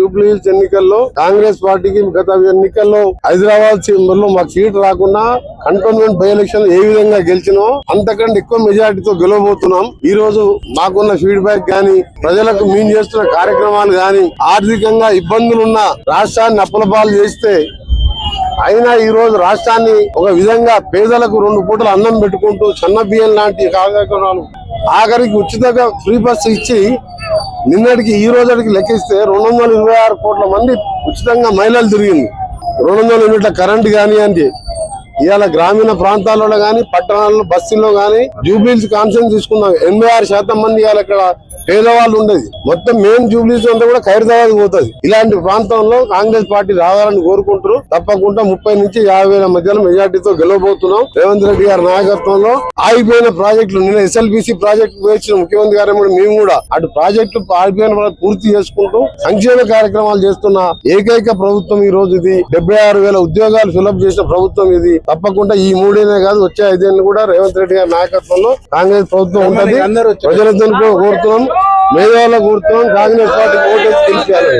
Jubilee ఎన్నికల్లో కాంగ్రెస్ పార్టీకి గత ఎన్నికల్లో హైదరాబాద్ లో మాకు సీట్ రాకుండా కంటోన్మెంట్ బై ఎలక్షన్ ఏ విధంగా గెలిచినో అంతకంటే ఎక్కువ మెజార్టీతో గెలవబోతున్నాం. ఈ రోజు మాకున్న ఫీడ్బ్యాక్ గానీ, ప్రజలకు మేము చేస్తున్న కార్యక్రమాలు గానీ, ఆర్థికంగా ఇబ్బందులున్న రాష్ట్రాన్ని అప్పులపాలు చేస్తే అయినా ఈ రోజు రాష్ట్రాన్ని ఒక విధంగా పేదలకు 2 పూటలు అన్నం పెట్టుకుంటూ సన్న బియ్యం లాంటి కార్యక్రమాలు, ఆఖరికి ఉచితంగా ఫ్రీ బస్ ఇచ్చి నిన్నటికి ఈ రోజుకి లెక్కిస్తే 226 కోట్ల మంది ఉచితంగా మహిళలు తిరిగింది. 200 యూనిట్ల కరెంట్ కానివ్వండి, ఇవాళ గ్రామీణ ప్రాంతాలలో గానీ, పట్టణాల్లో బస్సుల్లో గానీ, జూబ్లీస్ కాన్ఫరెన్స్ తీసుకున్నాం. 86% మంది ఇవాళ ఇక్కడ పేదవాళ్ళు ఉండేది. మొత్తం మెయిన్ జూబ్లీస్ అంతా కూడా ఖైరతాబాద్ పోతుంది. ఇలాంటి ప్రాంతంలో కాంగ్రెస్ పార్టీ రావాలని కోరుకుంటారు. తప్పకుండా 30 నుంచి 50,000 మధ్యలో మెజార్టీతో గెలవబోతున్నాం. రేవంత్ రెడ్డి గారి నాయకత్వంలో ఆగిపోయిన ప్రాజెక్టులు, నిన్న SLBC ప్రాజెక్టు వేసిన ముఖ్యమంత్రి గారు మేము కూడా అటు ప్రాజెక్టులు ఆగిపోయిన పూర్తి చేసుకుంటూ సంక్షేమ కార్యక్రమాలు చేస్తున్న ఏకైక ప్రభుత్వం ఈ రోజు ఇది. 76,000 ఉద్యోగాలు ఫిలప్ చేసిన ప్రభుత్వం ఇది. తప్పకుండా ఈ 3 కాదు, వచ్చే 5 ఏళ్ళు కూడా రేవంత్ రెడ్డి గారి నాయకత్వంలో కాంగ్రెస్ ప్రభుత్వం ఉంటుంది. ప్రజలందరూ కోరుతున్నాం, మేధావులకు కోరుతున్నాం, కాంగ్రెస్ పార్టీకి ఓటేసి గెలిపించాలి.